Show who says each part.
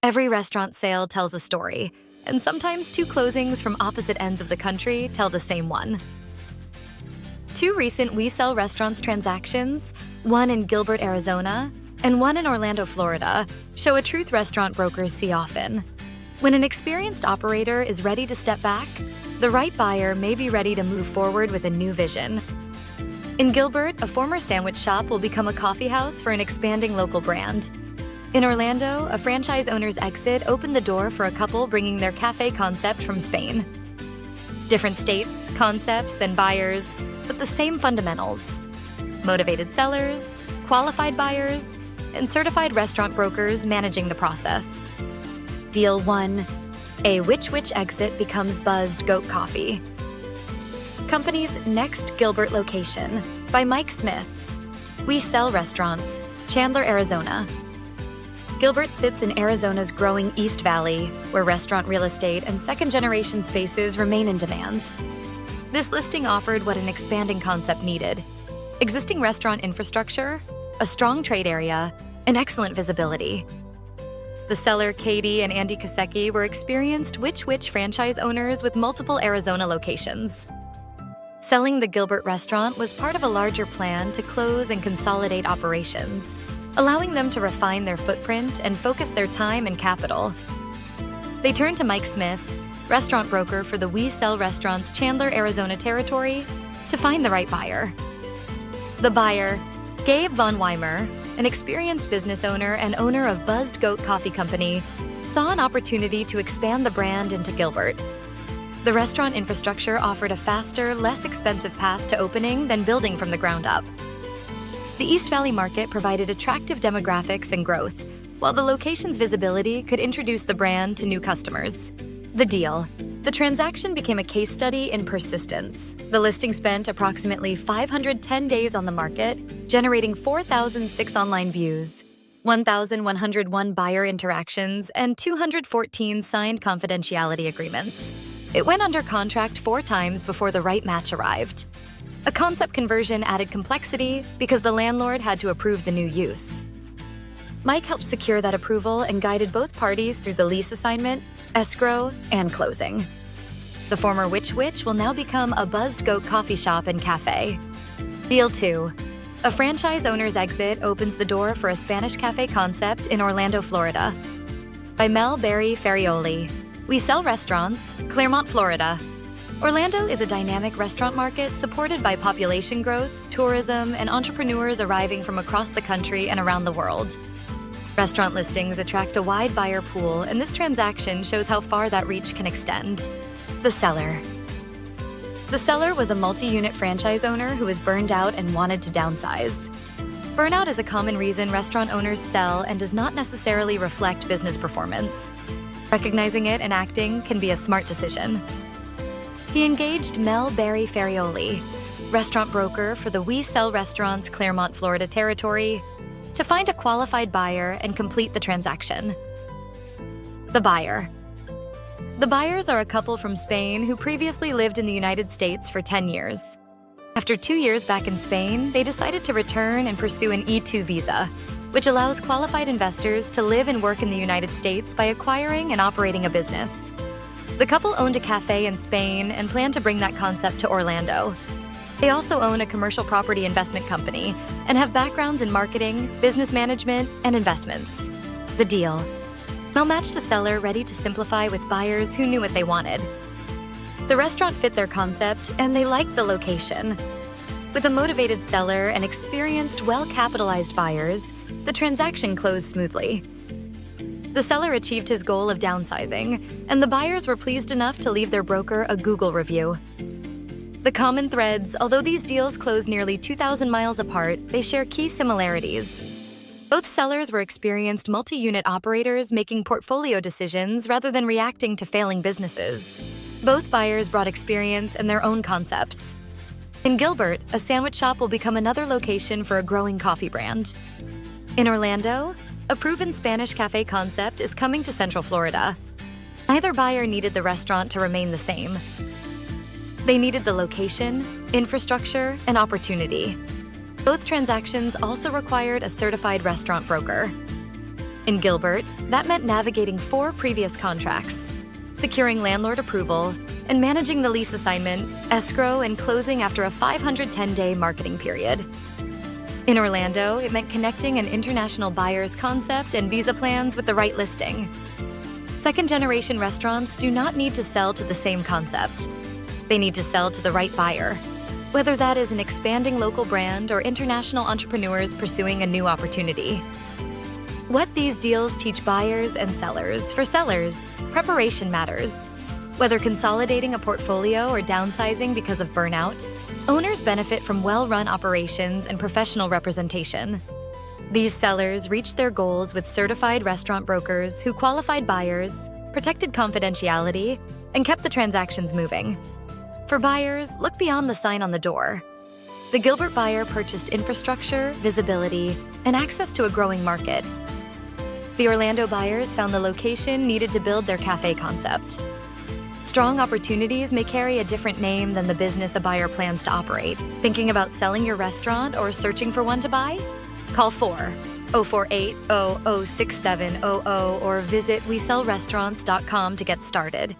Speaker 1: Every restaurant sale tells a story, and sometimes two closings from opposite ends of the country tell the same one. Two recent We Sell Restaurants transactions, one in Gilbert, Arizona, and one in Orlando, Florida, show a truth restaurant brokers see often. When an experienced operator is ready to step back, the right buyer may be ready to move forward with a new vision. In Gilbert, a former sandwich shop will become a coffee house for an expanding local brand. In Orlando, a franchise owner's exit opened the door for a couple bringing their café concept from Spain. Different states, concepts, and buyers, but the same fundamentals: motivated sellers, qualified buyers, and certified restaurant brokers managing the process. Deal 1. A Which Wich exit becomes buzzed goat coffee. Company's next Gilbert location by Mike Smith. We Sell Restaurants, Chandler, Arizona. Gilbert sits in Arizona's growing East Valley, where restaurant real estate and second-generation spaces remain in demand. This listing offered what an expanding concept needed: existing restaurant infrastructure, a strong trade area, and excellent visibility. The seller, Katie and Andy Kosecki, were experienced Which Wich franchise owners with multiple Arizona locations. Selling the Gilbert restaurant was part of a larger plan to close and consolidate operations, allowing them to refine their footprint and focus their time and capital. They turned to Mike Smith, restaurant broker for the We Sell Restaurants Chandler, Arizona territory, to find the right buyer. The buyer, Gabe Von Weimer, an experienced business owner and owner of Buzzed Goat Coffee Company, saw an opportunity to expand the brand into Gilbert. The restaurant infrastructure offered a faster, less expensive path to opening than building from the ground up. The East Valley market provided attractive demographics and growth, while the location's visibility could introduce the brand to new customers. The deal. The transaction became a case study in persistence. The listing spent approximately 510 days on the market, generating 4,006 online views, 1,101 buyer interactions, and 214 signed confidentiality agreements. It went under contract 4 times before the right match arrived. A concept conversion added complexity because the landlord had to approve the new use. Mike helped secure that approval and guided both parties through the lease assignment, escrow, and closing. The former Which Wich will now become a Buzzed Goat coffee shop and cafe. Deal 2. A franchise owner's exit opens the door for a Spanish cafe concept in Orlando, Florida. By Mel Barry Ferrioli. We Sell Restaurants, Clermont, Florida. Orlando is a dynamic restaurant market supported by population growth, tourism, and entrepreneurs arriving from across the country and around the world. Restaurant listings attract a wide buyer pool, and this transaction shows how far that reach can extend. The seller. The seller was a multi-unit franchise owner who was burned out and wanted to downsize. Burnout is a common reason restaurant owners sell and does not necessarily reflect business performance. Recognizing it and acting can be a smart decision. He engaged Mel Barry Ferrioli, restaurant broker for the We Sell Restaurants Clermont, Florida territory, to find a qualified buyer and complete the transaction. The buyer. The buyers are a couple from Spain who previously lived in the United States for 10 years. After 2 years back in Spain, they decided to return and pursue an E2 visa, which allows qualified investors to live and work in the United States by acquiring and operating a business. The couple owned a cafe in Spain and planned to bring that concept to Orlando. They also own a commercial property investment company and have backgrounds in marketing, business management, and investments. The deal. Mel matched a seller ready to simplify with buyers who knew what they wanted. The restaurant fit their concept, and they liked the location. With a motivated seller and experienced, well-capitalized buyers, the transaction closed smoothly. The seller achieved his goal of downsizing, and the buyers were pleased enough to leave their broker a Google review. The common threads, although these deals close nearly 2,000 miles apart, they share key similarities. Both sellers were experienced multi-unit operators making portfolio decisions rather than reacting to failing businesses. Both buyers brought experience and their own concepts. In Gilbert, a sandwich shop will become another location for a growing coffee brand. In Orlando, a proven Spanish cafe concept is coming to Central Florida. Neither buyer needed the restaurant to remain the same. They needed the location, infrastructure, and opportunity. Both transactions also required a certified restaurant broker. In Gilbert, that meant navigating 4 previous contracts, securing landlord approval, and managing the lease assignment, escrow, and closing after a 510-day marketing period. In Orlando, it meant connecting an international buyer's concept and visa plans with the right listing. Second-generation restaurants do not need to sell to the same concept. They need to sell to the right buyer, whether that is an expanding local brand or international entrepreneurs pursuing a new opportunity. What these deals teach buyers and sellers: for sellers, preparation matters. Whether consolidating a portfolio or downsizing because of burnout, owners benefit from well-run operations and professional representation. These sellers reached their goals with certified restaurant brokers who qualified buyers, protected confidentiality, and kept the transactions moving. For buyers, look beyond the sign on the door. The Gilbert buyer purchased infrastructure, visibility, and access to a growing market. The Orlando buyers found the location needed to build their café concept. Strong opportunities may carry a different name than the business a buyer plans to operate. Thinking about selling your restaurant or searching for one to buy? Call 4-048-006700 or visit WeSellRestaurants.com to get started.